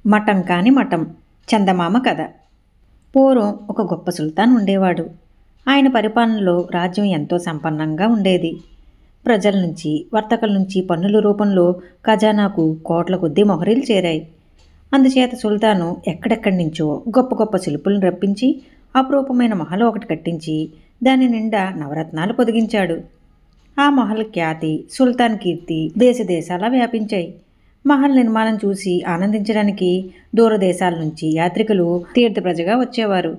మఠం కాని మఠం. చందమామ కథ. పూర్వం ఒక గొప్ప సుల్తాన్ ఉండేవాడు. ఆయన పరిపాలనలో రాజ్యం ఎంతో సంపన్నంగా ఉండేది. ప్రజల నుంచి, వర్తకుల నుంచి పన్నుల రూపంలో ఖజానాకు కోట్ల కొద్దీ మొహరీలు చేరాయి. అందుచేత సుల్తాను ఎక్కడెక్కడి నుంచో గొప్ప గొప్ప శిల్పులను రప్పించి అపురూపమైన మహల్ ఒకటి కట్టించి దాని నిండా నవరత్నాలు పొదిగించాడు. ఆ మహల్ ఖ్యాతి, సుల్తాన్ కీర్తి దేశ దేశాలా వ్యాపించాయి. మహల్ నిర్మాణం చూసి ఆనందించడానికి దూరదేశాల నుంచి యాత్రికులు తీర్థ ప్రజగా వచ్చేవారు.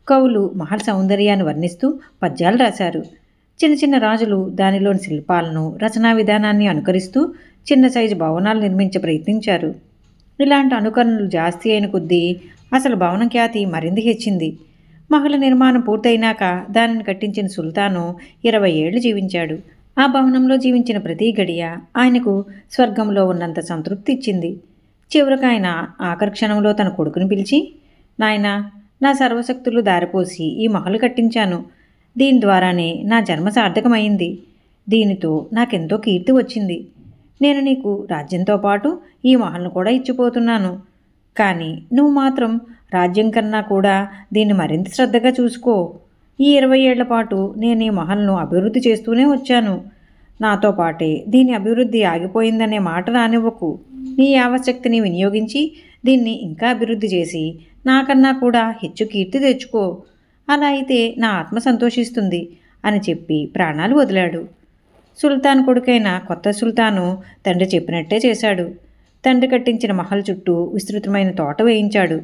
కవులు మహల్ సౌందర్యాన్ని వర్ణిస్తూ పద్యాలు రాశారు. చిన్న చిన్న రాజులు దానిలోని శిల్పాలను, రచనా విధానాన్ని అనుకరిస్తూ చిన్న సైజు భవనాలు నిర్మించ ప్రయత్నించారు. ఇలాంటి అనుకరణలు జాస్తి అయిన కొద్దీ అసలు భవనం ఖ్యాతి మరింత హెచ్చింది. మహల్ నిర్మాణం పూర్తయినాక దానిని కట్టించిన సుల్తాను 20 ఏళ్లు జీవించాడు. ఆ భవనంలో జీవించిన ప్రతి గడియ ఆయనకు స్వర్గంలో ఉన్నంత సంతృప్తి ఇచ్చింది. చివరికి ఆయన ఆఖరి క్షణంలో తన కొడుకుని పిలిచి, నాయనా, నా సర్వశక్తులు దారిపోసి ఈ మహల్ కట్టించాను. దీని ద్వారానే నా జన్మ సార్థకమైంది. దీనితో నాకెంతో కీర్తి వచ్చింది. నేను నీకు రాజ్యంతో పాటు ఈ మహల్ను కూడా ఇచ్చిపోతున్నాను. కానీ నువ్వు మాత్రం రాజ్యం కన్నా కూడా దీన్ని మరింత శ్రద్ధగా చూసుకో. ఈ 20 ఏళ్ల పాటు నేను ఈ మహల్ను అభివృద్ధి చేస్తూనే వచ్చాను. నాతో పాటే దీని అభివృద్ధి ఆగిపోయిందనే మాట రానివ్వకు. నీ ఆవశక్తిని వినియోగించి దీన్ని ఇంకా అభివృద్ధి చేసి నాకన్నా కూడా హెచ్చు కీర్తి తెచ్చుకో. అలా అయితే నా ఆత్మ సంతోషిస్తుంది అని చెప్పి ప్రాణాలు వదిలాడు. సుల్తాన్ కొడుకైన కొత్త సుల్తాను తండ్రి చెప్పినట్టే చేశాడు. తండ్రి కట్టించిన మహల్ చుట్టూ విస్తృతమైన తోట వేయించాడు.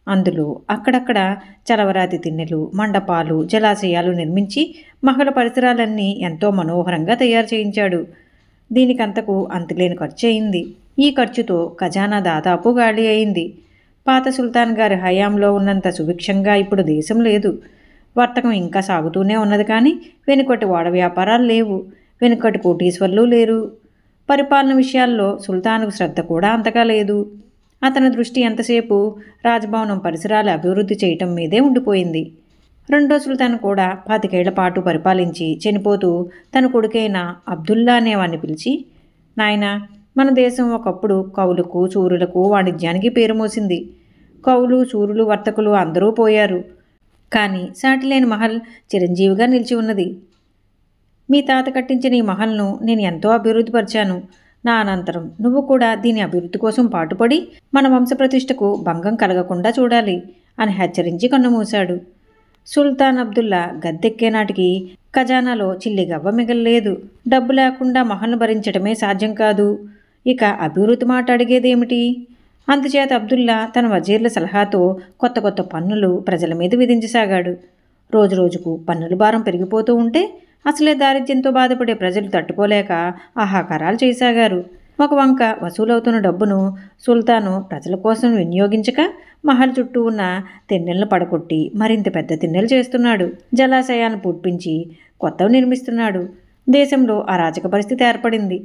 అందులో అక్కడక్కడ చలవరాతి తిన్నెలు, మండపాలు, జలాశయాలు నిర్మించి మహల్ పరిసరాలన్నీ ఎంతో మనోహరంగా తయారు చేయించాడు. దీనికంతకు అంతులేని ఖర్చు అయింది. ఈ ఖర్చుతో ఖజానా దాదాపు గాలి అయింది. పాత సుల్తాన్ గారి హయాంలో ఉన్నంత సుభిక్షంగా ఇప్పుడు దేశం లేదు. వర్తకం ఇంకా సాగుతూనే ఉన్నది, కానీ వెనుకటి వాడ వ్యాపారాలు లేవు. వెనుకటి కోటీశ్వర్లు లేరు. పరిపాలన విషయాల్లో సుల్తానుకు శ్రద్ధ కూడా అంతగా లేదు. అతని దృష్టి ఎంతసేపు రాజభవనం పరిసరాల అభివృద్ధి చేయటం మీదే ఉండిపోయింది. రెండో సుల్తాన్ కూడా 25 ఏళ్ల పాటు పరిపాలించి చనిపోతూ తన కొడుకైన అబ్దుల్లా అనేవాడిని పిలిచి, నాయనా, మన దేశం ఒకప్పుడు కవులకు, చూరులకు, వాణిజ్యానికి పేరు మోసింది. కవులు, చూరులు, వర్తకులు అందరూ పోయారు. కానీ సాటిలేని మహల్ చిరంజీవిగా నిలిచి ఉన్నది. మీ తాత కట్టించిన ఈ మహల్ను నేను ఎంతో అభివృద్ధిపరిచాను. నా అనంతరం నువ్వు కూడా దీని అభివృద్ధి కోసం పాటుపడి మన వంశప్రతిష్టకు భంగం కలగకుండా చూడాలి అని హెచ్చరించి కన్నుమూశాడు. సుల్తాన్ అబ్దుల్లా గద్దెక్కే నాటికి ఖజానాలో చిల్లిగవ్వ మిగలలేదు. డబ్బు లేకుండా మహల్ను భరించడమే సాధ్యం కాదు. ఇక అభివృద్ధి మాట అడిగేదేమిటి? అందుచేత అబ్దుల్లా తన వజీర్ల సలహాతో కొత్త కొత్త పన్నులు ప్రజల మీద విధించసాగాడు. రోజురోజుకు పన్నుల భారం పెరిగిపోతూ ఉంటే అసలే దారిద్ర్యంతో బాధపడే ప్రజలు తట్టుకోలేక ఆహాకారాలు చేయసాగారు. ఒక వంక వసూలవుతున్న డబ్బును సుల్తాను ప్రజల కోసం వినియోగించక మహల్ చుట్టూ ఉన్న తిన్నెలను పడగొట్టి మరింత పెద్ద తిన్నెలు చేస్తున్నాడు. జలాశయాలను పూడ్పించి కొత్తవి నిర్మిస్తున్నాడు. దేశంలో అరాచక పరిస్థితి ఏర్పడింది.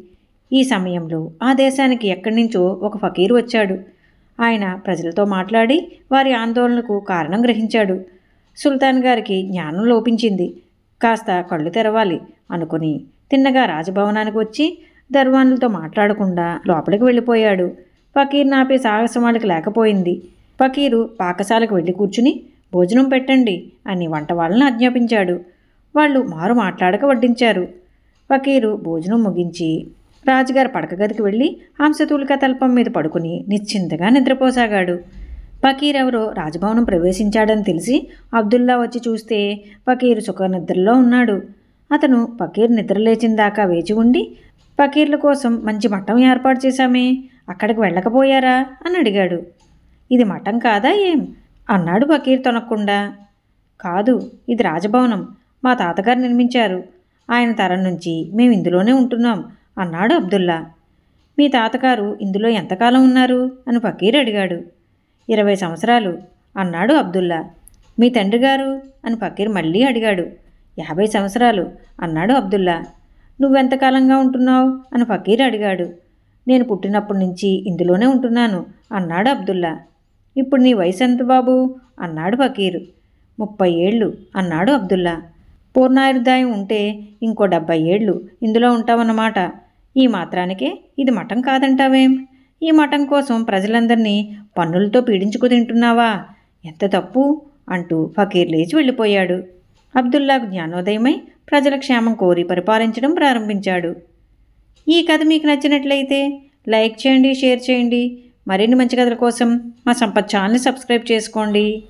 ఈ సమయంలో ఆ దేశానికి ఎక్కడి నుంచో ఒక ఫకీరు వచ్చాడు. ఆయన ప్రజలతో మాట్లాడి వారి ఆందోళనకు కారణం గ్రహించాడు. సుల్తాన్ గారికి జ్ఞానం లోపించింది. కాస్త కళ్ళు తెరవాలి అనుకుని తిన్నగా రాజభవనానికి వచ్చి దర్వాన్లతో మాట్లాడకుండా లోపలికి వెళ్ళిపోయాడు. ఫకీర్ నాపే సాహసం వాళ్ళకి లేకపోయింది. ఫకీరు పాకశాలకు వెళ్ళి కూర్చుని భోజనం పెట్టండి అని వంట వాళ్ళని ఆజ్ఞాపించాడు. వాళ్ళు మారు మాట్లాడక వడ్డించారు. ఫకీరు భోజనం ముగించి రాజుగారి పడక గదికి వెళ్ళి హంసతూలిక తల్పం మీద పడుకుని నిశ్చింతగా నిద్రపోసాగాడు. ఫకీర్ ఎవరో రాజభవనం ప్రవేశించాడని తెలిసి అబ్దుల్లా వచ్చి చూస్తే ఫకీరు సుఖనిద్రలో ఉన్నాడు. అతను ఫకీర్ నిద్రలేచిన దాకా వేచి ఉండి, ఫకీర్ల కోసం మంచి మఠం ఏర్పాటు చేశామే, అక్కడికి వెళ్ళకపోయారా అని అడిగాడు. ఇది మఠం కాదా ఏం అన్నాడు ఫకీర్ తొనక్కుండా. కాదు, ఇది రాజభవనం. మా తాతగారు నిర్మించారు. ఆయన తరం నుంచి మేము ఇందులోనే ఉంటున్నాం అన్నాడు అబ్దుల్లా. మీ తాతగారు ఇందులో ఎంతకాలం ఉన్నారు అని ఫకీర్ అడిగాడు. 20 సంవత్సరాలు అన్నాడు అబ్దుల్లా. మీ తండ్రి గారు అని ఫకీర్ మళ్ళీ అడిగాడు. 50 సంవత్సరాలు అన్నాడు అబ్దుల్లా. నువ్వెంతకాలంగా ఉంటున్నావు అని ఫకీర్ అడిగాడు. నేను పుట్టినప్పటి నుంచి ఇందులోనే ఉంటున్నాను అన్నాడు అబ్దుల్లా. ఇప్పుడు నీ వయసు ఎంత బాబు అన్నాడు ఫకీరు. 30 ఏళ్ళు అన్నాడు అబ్దుల్లా. పూర్ణాయుర్దాయం ఉంటే ఇంకో 70 ఏళ్ళు ఇందులో ఉంటావన్నమాట. ఈ మాత్రానికే ఇది మఠం కాదంటావేం? ఈ మఠం కోసం ప్రజలందరినీ పన్నులతో పీడించుకు తింటున్నావా? ఎంత తప్పు అంటూ ఫకీర్ లేచి వెళ్ళిపోయాడు. అబ్దుల్లాకు జ్ఞానోదయమై ప్రజల క్షేమం కోరి పరిపాలించడం ప్రారంభించాడు. ఈ కథ మీకు నచ్చినట్లయితే లైక్ చేయండి, షేర్ చేయండి. మరిన్ని మంచి కథల కోసం మా సంపత్ ఛానల్ని సబ్స్క్రైబ్ చేసుకోండి.